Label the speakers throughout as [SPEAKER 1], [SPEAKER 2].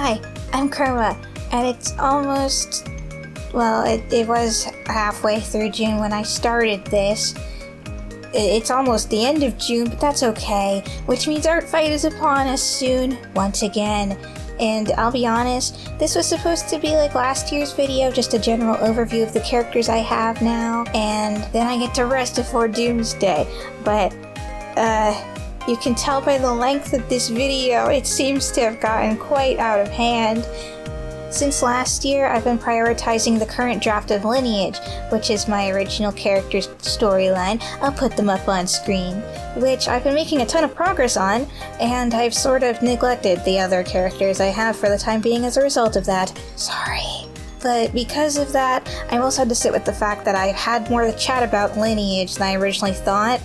[SPEAKER 1] Hi, I'm Chroma, and it's almost, well, it was halfway through June when I started this. It's almost the end of June, but that's okay, which means Artfight is upon us soon, once again. And I'll be honest, this was supposed to be like last year's video, just a general overview of the characters I have now, and then I get to rest before Doomsday. But, you can tell by the length of this video, it seems to have gotten quite out of hand. Since last year, I've been prioritizing the current draft of Lineage, which is my original character's storyline. I'll put them up on screen, which I've been making a ton of progress on, and I've sort of neglected the other characters I have for the time being as a result of that. Sorry. But because of that, I also had to sit with the fact that I've had more to chat about Lineage than I originally thought,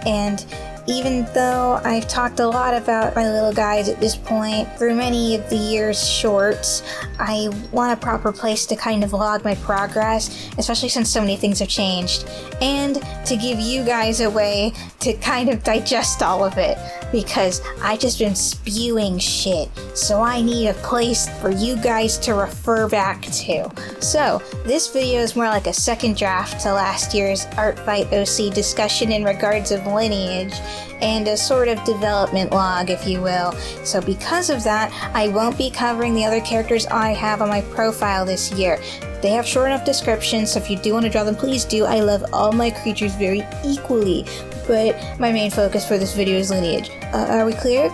[SPEAKER 1] and even though I've talked a lot about my little guys at this point through many of the year's shorts, I want a proper place to kind of log my progress, especially since so many things have changed, and to give you guys a way to kind of digest all of it, because I've just been spewing shit, so I need a place for you guys to refer back to. So, this video is more like a second draft to last year's Artfight OC discussion in regards of Lineage, and a sort of development log, if you will. So because of that, I won't be covering the other characters I have on my profile this year. They have short enough descriptions, so if you do want to draw them, please do. I love all my creatures very equally, but my main focus for this video is Lineage. Are we clear?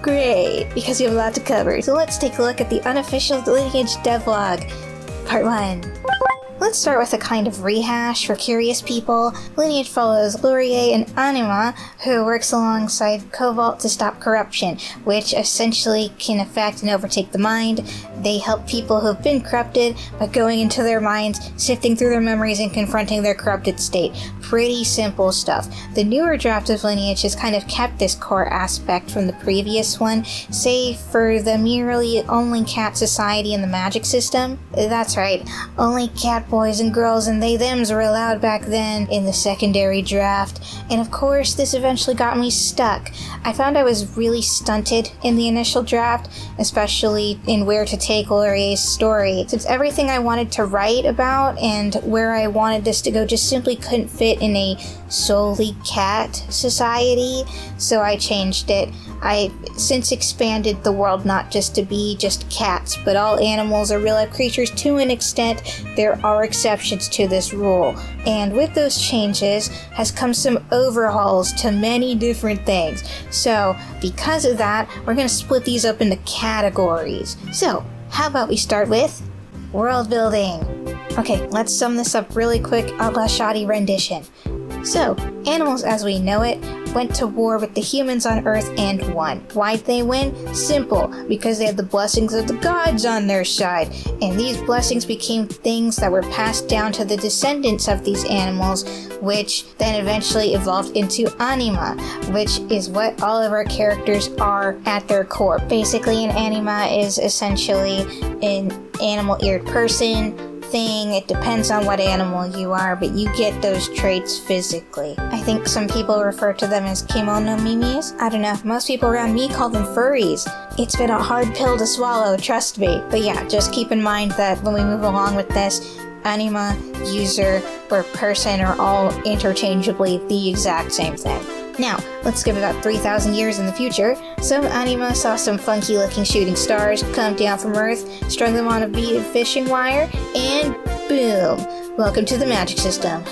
[SPEAKER 1] Great, because we have a lot to cover. So let's take a look at the unofficial Lineage Devlog, Part 1. Let's start with a kind of rehash for curious people. Lineage follows Laurier and Anima, who works alongside Cobalt to stop corruption, which essentially can affect and overtake the mind. They help people who have been corrupted by going into their minds, sifting through their memories, and confronting their corrupted state. Pretty simple stuff. The newer draft of Lineage has kind of kept this core aspect from the previous one, save for the merely only cat society in the magic system. That's right, only cat boys and girls and they-thems were allowed back then in the secondary draft, and of course this eventually got me stuck. I found I was really stunted in the initial draft, especially in where to take Laurier's story, since everything I wanted to write about and where I wanted this to go just simply couldn't fit in a solely cat society, so I changed it. I've since expanded the world not just to be just cats, but all animals are real-life creatures to an extent. There are exceptions to this rule. And with those changes has come some overhauls to many different things. So, because of that, we're going to split these up into categories. So, how about we start with world building? Okay, let's sum this up really quick a la shoddy rendition. So, animals as we know it went to war with the humans on Earth and won. Why'd they win? Simple, because they had the blessings of the gods on their side, and these blessings became things that were passed down to the descendants of these animals, which then eventually evolved into anima, which is what all of our characters are at their core. Basically, an anima is essentially an animal-eared person thing. It depends on what animal you are, but you get those traits physically. I think some people refer to them as kimono mimis. I don't know. Most people around me call them furries. It's been a hard pill to swallow, trust me. But yeah, just keep in mind that when we move along with this, anima, user, or person are all interchangeably the exact same thing. Now, let's skip about 3,000 years in the future. Some anima saw some funky looking shooting stars come down from Earth, strung them on a beaded fishing wire, and boom! Welcome to the magic system.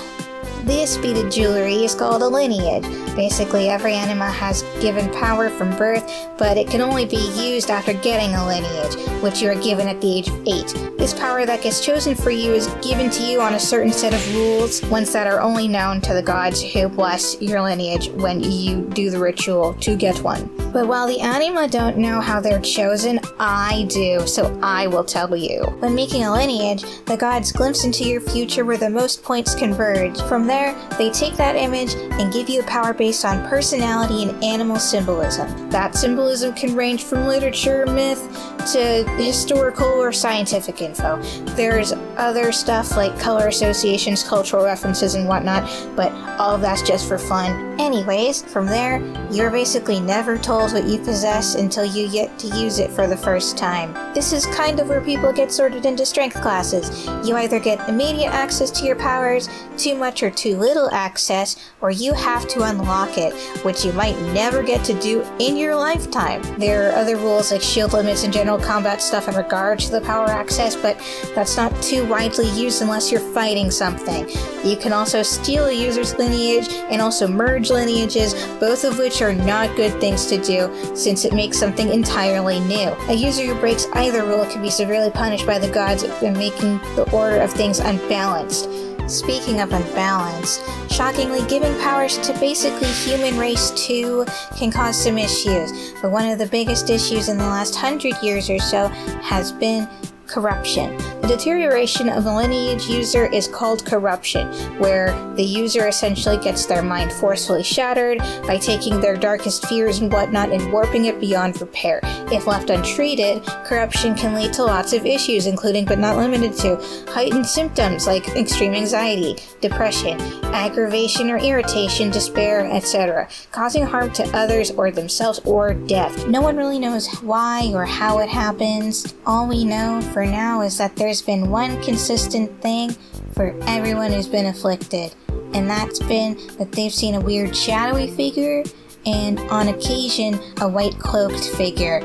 [SPEAKER 1] This beaded jewelry is called a lineage. Basically, every anima has given power from birth, but it can only be used after getting a lineage, which you are given at the age of 8. This power that gets chosen for you is given to you on a certain set of rules, ones that are only known to the gods who bless your lineage when you do the ritual to get one. But while the anima don't know how they're chosen, I do, so I will tell you. When making a lineage, the gods glimpse into your future where the most points converge. From there, they take that image and give you a power based on personality and animal symbolism. That symbolism can range from literature, myth, to historical or scientific info. There's other stuff like color associations, cultural references, and whatnot, but all of that's just for fun. Anyways, from there, you're basically never told what you possess until you get to use it for the first time. This is kind of where people get sorted into strength classes. You either get immediate access to your powers, too much or too little access, or you have to unlock it, which you might never get to do in your lifetime. There are other rules like shield limits and general combat stuff in regard to the power access, but that's not too widely used unless you're fighting something. You can also steal a user's lineage and also merge lineages, both of which are not good things to do since it makes something entirely new. A user who breaks either rule can be severely punished by the gods for making the order of things unbalanced. Speaking of unbalanced, shockingly, giving powers to basically human race too can cause some issues, but one of the biggest issues in the last 100 years or so has been corruption. The deterioration of a lineage user is called corruption, where the user essentially gets their mind forcefully shattered by taking their darkest fears and whatnot and warping it beyond repair. If left untreated, corruption can lead to lots of issues, including but not limited to heightened symptoms like extreme anxiety, depression, aggravation or irritation, despair, etc., causing harm to others or themselves or death. No one really knows why or how it happens. All we know for now is that there's been one consistent thing for everyone who's been afflicted, and that's been that they've seen a weird shadowy figure and on occasion a white cloaked figure.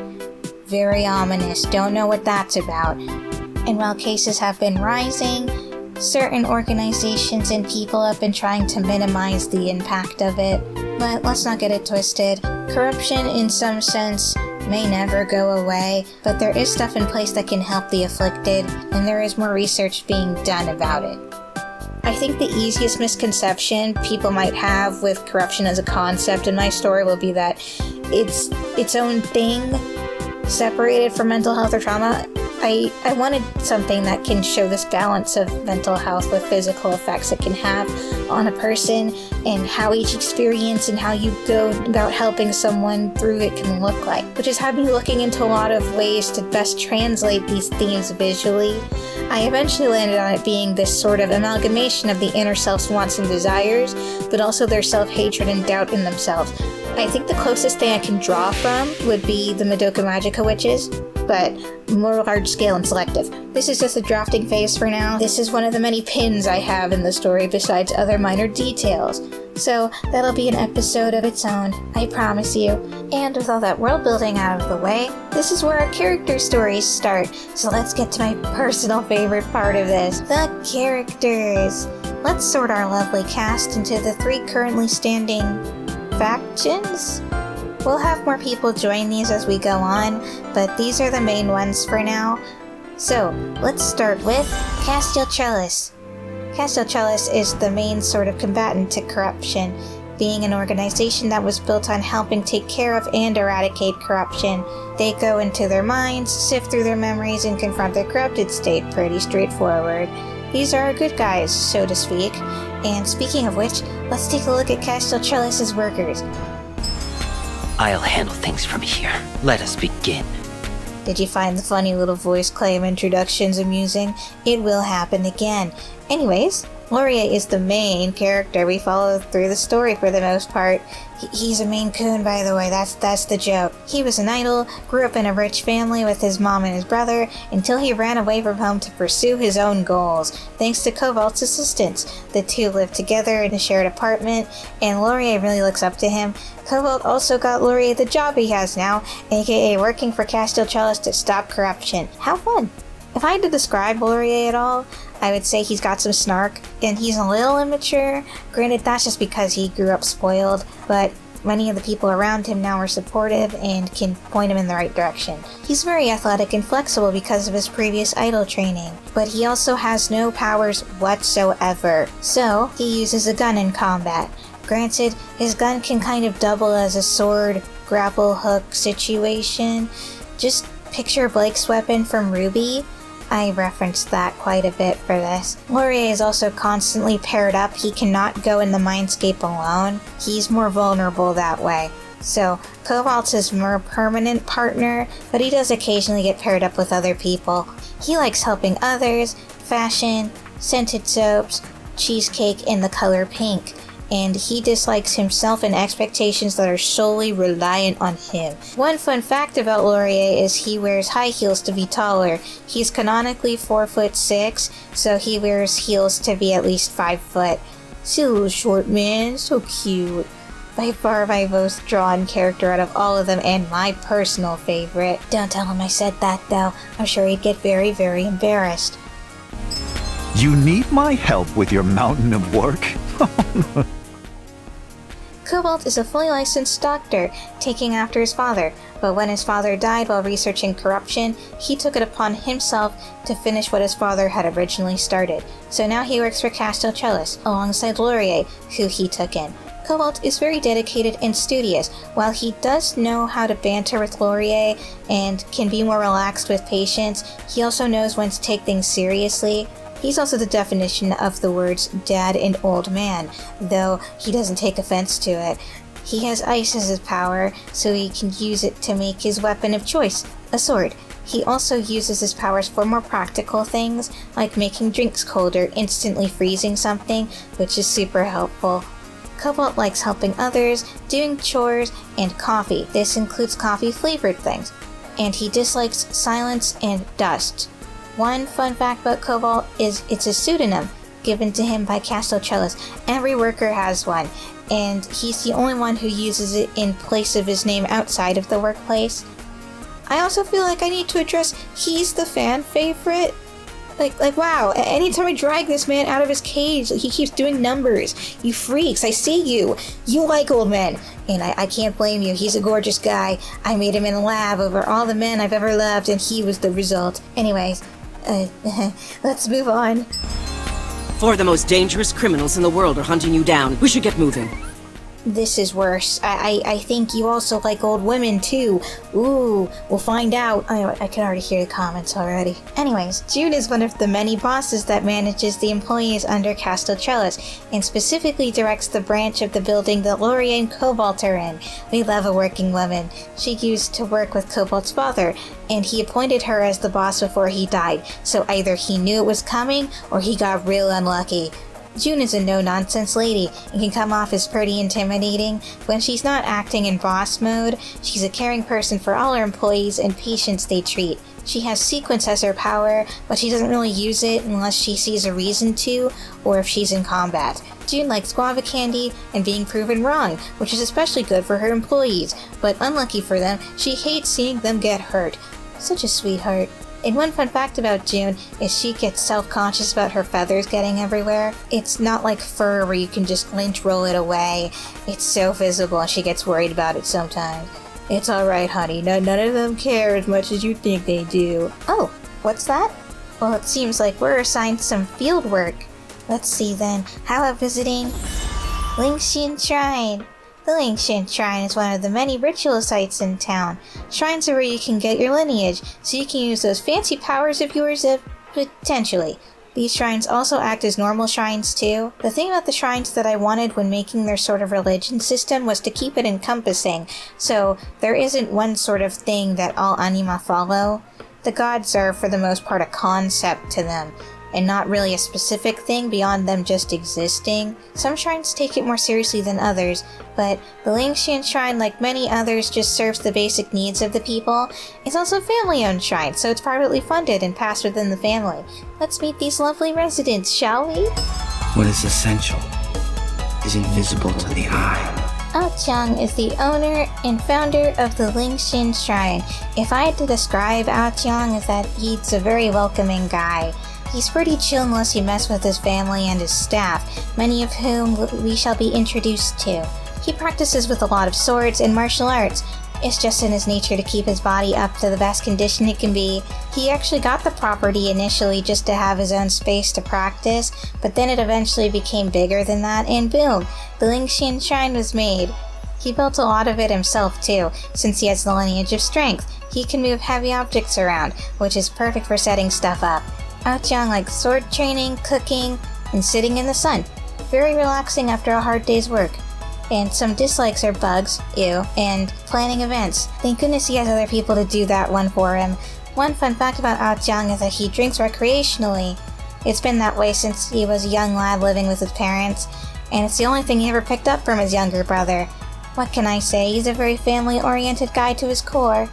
[SPEAKER 1] Very ominous, don't know what that's about. And while cases have been rising, certain organizations and people have been trying to minimize the impact of it. But let's not get it twisted. Corruption in some sense may never go away, but there is stuff in place that can help the afflicted, and there is more research being done about it. I think the easiest misconception people might have with corruption as a concept in my story will be that it's its own thing, separated from mental health or trauma. I wanted something that can show this balance of mental health with physical effects it can have on a person, and how each experience and how you go about helping someone through it can look like, which has had me looking into a lot of ways to best translate these themes visually. I eventually landed on it being this sort of amalgamation of the inner self's wants and desires, but also their self-hatred and doubt in themselves. I think the closest thing I can draw from would be the Madoka Magica witches, but more large-scale and selective. This is just a drafting phase for now. This is one of the many pins I have in the story besides other minor details. So that'll be an episode of its own, I promise you. And with all that world building out of the way, this is where our character stories start. So let's get to my personal favorite part of this, the characters. Let's sort our lovely cast into the 3 currently standing factions? We'll have more people join these as we go on, but these are the main ones for now. So, let's start with Castellcellis. Castellcellis is the main sort of combatant to corruption, being an organization that was built on helping take care of and eradicate corruption. They go into their minds, sift through their memories, and confront their corrupted state. Pretty straightforward. These are good guys, so to speak. And speaking of which, let's take a look at Castellcellis' workers.
[SPEAKER 2] I'll handle things from here. Let us begin.
[SPEAKER 1] Did you find the funny little voice claim introductions amusing? It will happen again. Anyways, Laurier is the main character we follow through the story for the most part. He's a Maine Coon, by the way, that's the joke. He was an idol, grew up in a rich family with his mom and his brother, until he ran away from home to pursue his own goals. Thanks to Cobalt's assistance, the two lived together in a shared apartment, and Laurier really looks up to him. Cobalt also got Laurier the job he has now, aka working for Castellcellis to stop corruption. How fun! If I had to describe Laurier at all, I would say he's got some snark, and he's a little immature. Granted, that's just because he grew up spoiled, but many of the people around him now are supportive and can point him in the right direction. He's very athletic and flexible because of his previous idol training, but he also has no powers whatsoever, so he uses a gun in combat. Granted, his gun can kind of double as a sword, grapple hook situation. Just picture Blake's weapon from Ruby. I referenced that quite a bit for this. Laurier is also constantly paired up. He cannot go in the mindscape alone. He's more vulnerable that way. So Cobalt's his more permanent partner, but he does occasionally get paired up with other people. He likes helping others, fashion, scented soaps, cheesecake, and the color pink. And he dislikes himself and expectations that are solely reliant on him. One fun fact about Laurier is he wears high heels to be taller. He's canonically 4'6", so he wears heels to be at least 5 foot. See, little short man, so cute. By far my most drawn character out of all of them, and my personal favorite. Don't tell him I said that though. I'm sure he'd get very, very embarrassed.
[SPEAKER 3] You need my help with your mountain of work?
[SPEAKER 1] Cobalt is a fully licensed doctor, taking after his father, but when his father died while researching corruption, he took it upon himself to finish what his father had originally started. So now he works for Castellcellis, alongside Laurier, who he took in. Cobalt is very dedicated and studious. While he does know how to banter with Laurier and can be more relaxed with patients, he also knows when to take things seriously. He's also the definition of the words dad and old man, though he doesn't take offense to it. He has ice as his power, so he can use it to make his weapon of choice, a sword. He also uses his powers for more practical things, like making drinks colder, instantly freezing something, which is super helpful. Cobalt likes helping others, doing chores, and coffee. This includes coffee-flavored things. And he dislikes silence and dust. One fun fact about Cobalt is it's a pseudonym given to him by Castellcellis. Every worker has one, and he's the only one who uses it in place of his name outside of the workplace. I also feel like I need to address he's the fan favorite. Like wow, anytime I drag this man out of his cage, he keeps doing numbers. You freaks, I see you. You like old men. And I can't blame you, he's a gorgeous guy. I made him in the lab over all the men I've ever loved, and he was the result. Anyways, let's move on.
[SPEAKER 4] 4 of the most dangerous criminals in the world are hunting you down. We should get moving.
[SPEAKER 1] This is worse. I think you also like old women too. Ooh, we'll find out. I can already hear the comments already. Anyways, June is one of the many bosses that manages the employees under Castellcellis, and specifically directs the branch of the building that Laurier and Cobalt are in. We love a working woman. She used to work with Cobalt's father, and he appointed her as the boss before he died, so either he knew it was coming, or he got real unlucky. June is a no-nonsense lady and can come off as pretty intimidating. When she's not acting in boss mode, she's a caring person for all her employees and patients they treat. She has sequence as her power, but she doesn't really use it unless she sees a reason to, or if she's in combat. June likes guava candy and being proven wrong, which is especially good for her employees, but unlucky for them, she hates seeing them get hurt. Such a sweetheart. And one fun fact about June is she gets self-conscious about her feathers getting everywhere. It's not like fur where you can just lint roll it away. It's so visible and she gets worried about it sometimes. It's alright, honey. None of them care as much as you think they do. Oh, what's that? Well, it seems like we're assigned some field work. Let's see then. How about visiting Lineages Shrine? The Lineages Shrine is one of the many ritual sites in town. Shrines are where you can get your lineage, so you can use those fancy powers of yours potentially. These shrines also act as normal shrines too. The thing about the shrines that I wanted when making their sort of religion system was to keep it encompassing, so there isn't one sort of thing that all anima follow. The gods are, for the most part, a concept to them, and not really a specific thing beyond them just existing. Some shrines take it more seriously than others, but the Lineages Shrine, like many others, just serves the basic needs of the people. It's also a family-owned shrine, so it's privately funded and passed within the family. Let's meet these lovely residents, shall we?
[SPEAKER 5] What is essential is invisible to the eye.
[SPEAKER 1] Ao-Chang is the owner and founder of the Lineages Shrine. If I had to describe Ao-Chang, is that he's a very welcoming guy. He's pretty chill unless you mess with his family and his staff, many of whom we shall be introduced to. He practices with a lot of swords and martial arts. It's just in his nature to keep his body up to the best condition it can be. He actually got the property initially just to have his own space to practice, but then it eventually became bigger than that, and boom, the Lineages Shrine was made. He built a lot of it himself too, since he has the lineage of strength. He can move heavy objects around, which is perfect for setting stuff up. Ao-Chang likes sword training, cooking, and sitting in the sun. Very relaxing after a hard day's work. And some dislikes are bugs, ew, and planning events. Thank goodness he has other people to do that one for him. One fun fact about Ah Jiang is that he drinks recreationally. It's been that way since he was a young lad living with his parents, and it's the only thing he ever picked up from his younger brother. What can I say? He's a very family-oriented guy to his core.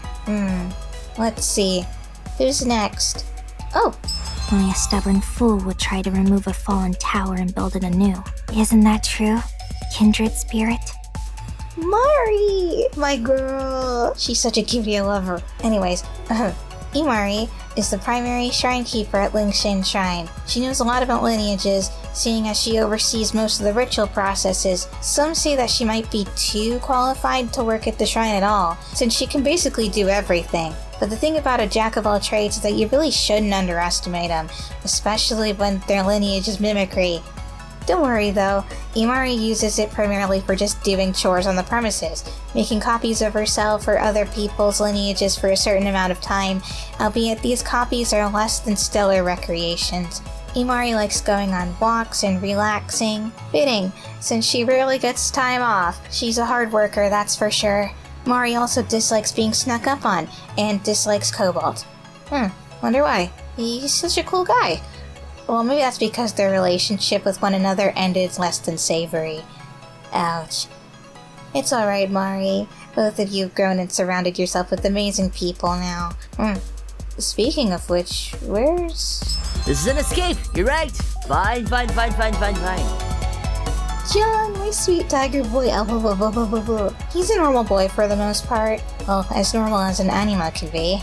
[SPEAKER 1] Let's see. Who's next? Oh!
[SPEAKER 6] Only a stubborn fool would try to remove a fallen tower and build it anew. Isn't that true, kindred spirit?
[SPEAKER 1] Mari! My girl! She's such a cutie, I love her. Anyways, Imari is the primary shrine keeper at Lingshan Shrine. She knows a lot about lineages, seeing as she oversees most of the ritual processes. Some say that she might be too qualified to work at the shrine at all, since she can basically do everything. But the thing about a jack of all trades is that you really shouldn't underestimate them, especially when their lineage is mimicry. Don't worry though, Imari uses it primarily for just doing chores on the premises, making copies of herself or other people's lineages for a certain amount of time, albeit these copies are less than stellar recreations. Imari likes going on walks and relaxing. Fitting, since she rarely gets time off. She's a hard worker, that's for sure. Mari also dislikes being snuck up on, and dislikes Cobalt. Wonder why. He's such a cool guy. Well, maybe that's because their relationship with one another ended less than savory. Ouch. It's alright, Mari. Both of you have grown and surrounded yourself with amazing people now. Speaking of which, where's...
[SPEAKER 7] This is an escape, you're right. Fine.
[SPEAKER 1] John, my sweet tiger boy. He's a normal boy for the most part. Well, as normal as an anima could be.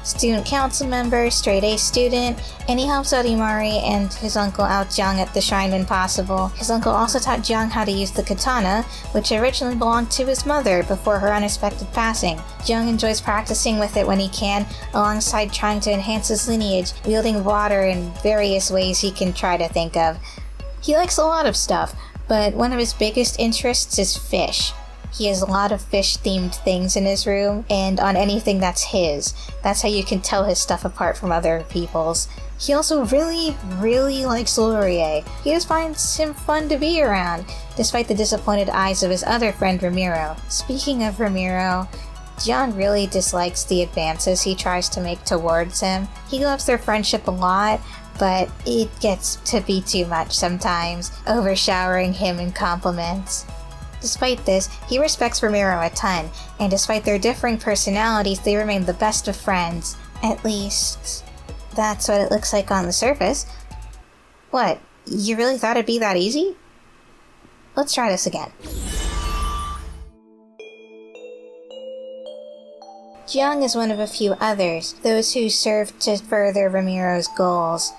[SPEAKER 1] Student council member, straight A student, and he helps out Imari and his uncle out Jiang at the shrine when possible. His uncle also taught Jiang how to use the katana, which originally belonged to his mother before her unexpected passing. Jiang enjoys practicing with it when he can, alongside trying to enhance his lineage, wielding water in various ways he can try to think of. He likes a lot of stuff, but one of his biggest interests is fish. He has a lot of fish-themed things in his room, and on anything that's his. That's how you can tell his stuff apart from other people's. He also really likes Laurier. He just finds him fun to be around, despite the disappointed eyes of his other friend Ramiro. Speaking of Ramiro, John really dislikes the advances he tries to make towards him. He loves their friendship a lot, but it gets to be too much sometimes, overshowering him in compliments. Despite this, he respects Ramiro a ton, and despite their differing personalities, they remain the best of friends. At least, that's what it looks like on the surface. What, you really thought it'd be that easy? Let's try this again. Jiang is one of a few others, those who serve to further Ramiro's goals.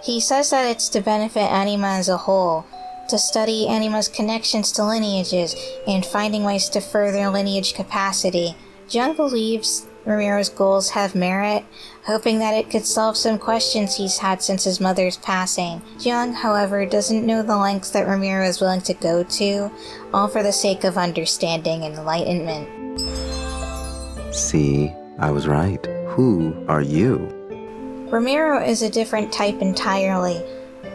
[SPEAKER 1] He says that it's to benefit anima as a whole, to study anima's connections to lineages, and finding ways to further lineage capacity. Jiang believes Ramiro's goals have merit, hoping that it could solve some questions he's had since his mother's passing. Jiang, however, doesn't know the lengths that Ramiro is willing to go to, all for the sake of understanding and enlightenment.
[SPEAKER 8] See, I was right. Who are you?
[SPEAKER 1] Ramiro is a different type entirely.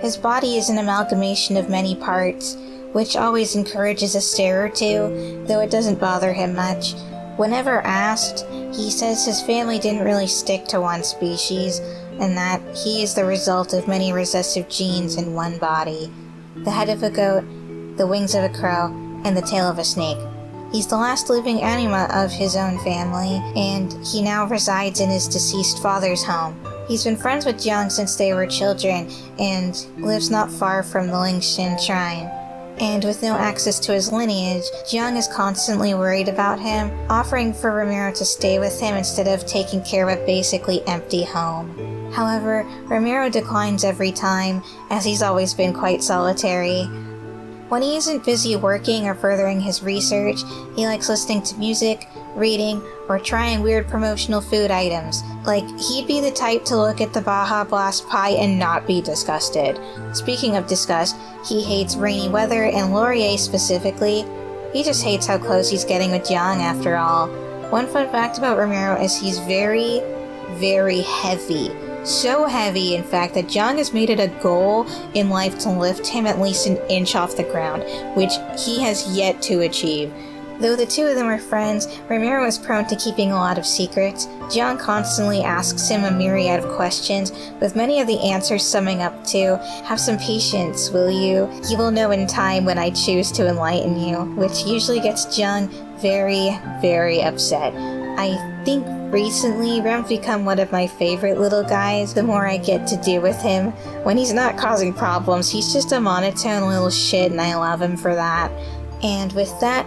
[SPEAKER 1] His body is an amalgamation of many parts, which always encourages a stare or two, though it doesn't bother him much. Whenever asked, he says his family didn't really stick to one species, and that he is the result of many recessive genes in one body. The head of a goat, the wings of a crow, and the tail of a snake. He's the last living anima of his own family, and he now resides in his deceased father's home. He's been friends with Jiang since they were children, and lives not far from the Lingshan Shrine. And with no access to his lineage, Jiang is constantly worried about him, offering for Ramiro to stay with him instead of taking care of a basically empty home. However, Ramiro declines every time, as he's always been quite solitary. When he isn't busy working or furthering his research, he likes listening to music, reading, or trying weird promotional food items. Like, he'd be the type to look at the Baja Blast pie and not be disgusted. Speaking of disgust, he hates rainy weather and Laurier specifically. He just hates how close he's getting with Jiang after all. One fun fact about Ramiro is he's very heavy. So heavy, in fact, that Jung has made it a goal in life to lift him at least an inch off the ground, which he has yet to achieve. Though the two of them are friends, Ramiro is prone to keeping a lot of secrets. Jung constantly asks him a myriad of questions, with many of the answers summing up to, "Have some patience, will you? You will know in time when I choose to enlighten you," which usually gets Jung very, very upset. I think recently Rem's become one of my favorite little guys the more I get to do with him. When he's not causing problems, he's just a monotone little shit, and I love him for that. And with that,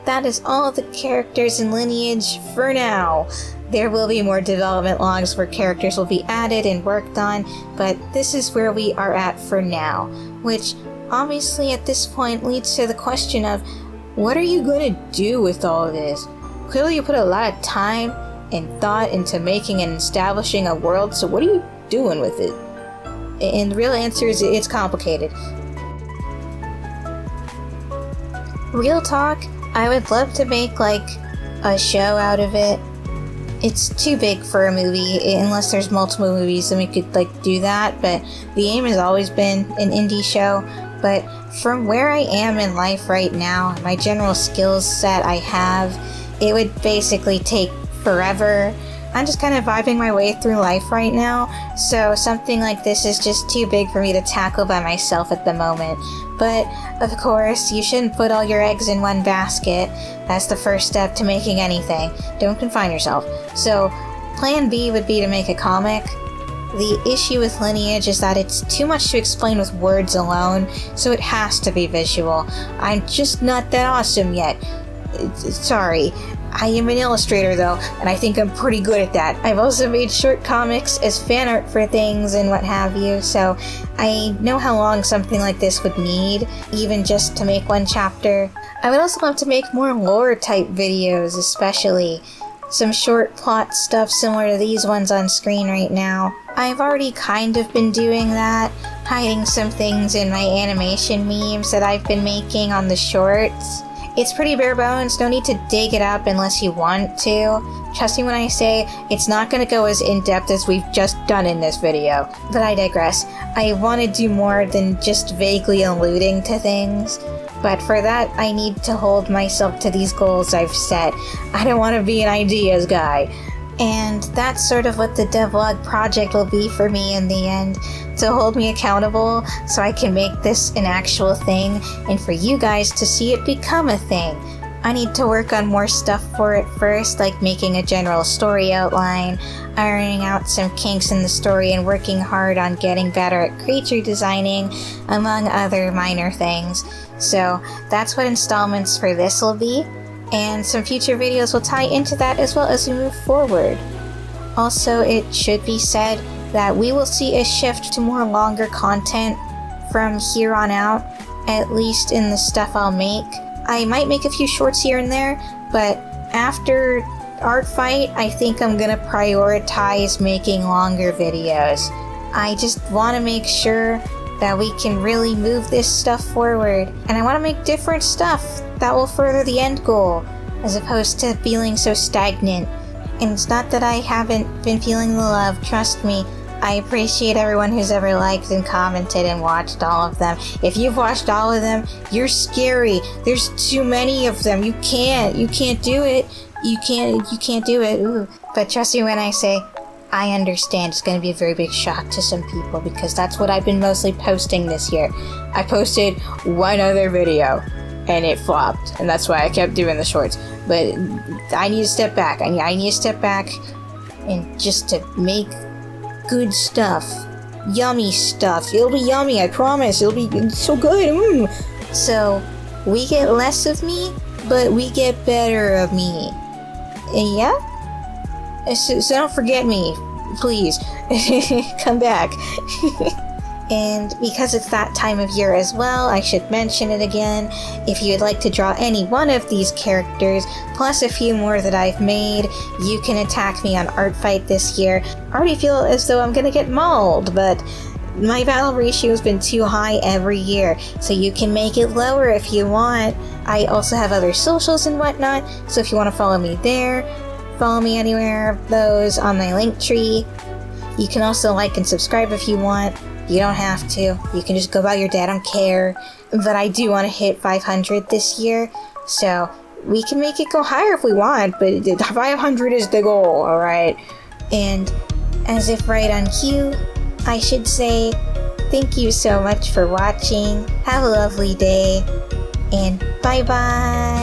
[SPEAKER 1] that is all the characters in Lineage for now. There will be more development logs where characters will be added and worked on, but this is where we are at for now, which obviously at this point leads to the question of, what are you going to do with all of this? Clearly you put a lot of time and thought into making and establishing a world, so what are you doing with it? And the real answer is it's complicated. Real talk, I would love to make like a show out of it. It's too big for a movie, unless there's multiple movies, then we could like do that, but the aim has always been an indie show. But from where I am in life right now, my general skills set I have, it would basically take forever. I'm just kind of vibing my way through life right now, so something like this is just too big for me to tackle by myself at the moment. But, of course, you shouldn't put all your eggs in one basket. That's the first step to making anything. Don't confine yourself. So, plan B would be to make a comic. The issue with Lineage is that it's too much to explain with words alone, so it has to be visual. I'm just not that awesome yet. Sorry. I am an illustrator though, and I think I'm pretty good at that. I've also made short comics as fan art for things and what have you, so I know how long something like this would need, even just to make one chapter. I would also love to make more lore type videos, especially some short plot stuff similar to these ones on screen right now. I've already kind of been doing that, hiding some things in my animation memes that I've been making on the shorts. It's pretty bare bones, no need to dig it up unless you want to. Trust me when I say it's not going to go as in-depth as we've just done in this video. But I digress. I want to do more than just vaguely alluding to things. But for that, I need to hold myself to these goals I've set. I don't want to be an ideas guy. And that's sort of what the Devlog project will be for me in the end, to hold me accountable so I can make this an actual thing, and for you guys to see it become a thing. I need to work on more stuff for it first, like making a general story outline, ironing out some kinks in the story, and working hard on getting better at creature designing, among other minor things. So that's what installments for this will be. And some future videos will tie into that as well as we move forward. Also, it should be said that we will see a shift to more longer content from here on out, at least in the stuff I'll make. I might make a few shorts here and there, but after Artfight, I think I'm gonna prioritize making longer videos. I just want to make sure that we can really move this stuff forward, and I want to make different stuff that will further the end goal, as opposed to feeling so stagnant. And it's not that I haven't been feeling the love, trust me. I appreciate everyone who's ever liked and commented and watched all of them. If you've watched all of them, you're scary. There's too many of them. You can't do it. You can't do it. Ooh. But trust me when I say, I understand it's going to be a very big shock to some people, because that's what I've been mostly posting this year. I posted one other video, and it flopped, and that's why I kept doing the shorts. But I need to step back. I need to step back and just to make good stuff. Yummy stuff. It'll be yummy, I promise. It'll be so good. So, we get less of me, but we get better of me. And yeah? So don't forget me, please. Come back. And because it's that time of year as well, I should mention it again. If you'd like to draw any one of these characters, plus a few more that I've made, you can attack me on Artfight this year. I already feel as though I'm gonna get mauled, but my battle ratio has been too high every year, so you can make it lower if you want. I also have other socials and whatnot, so if you want to follow me there, follow me anywhere of those on my link tree. You can also like and subscribe if you want. You don't have to. You can just go about your day. I don't care. But I do want to hit 500 this year, so we can make it go higher if we want, but 500 is the goal, alright? And as if right on cue, I should say thank you so much for watching. Have a lovely day, and bye-bye!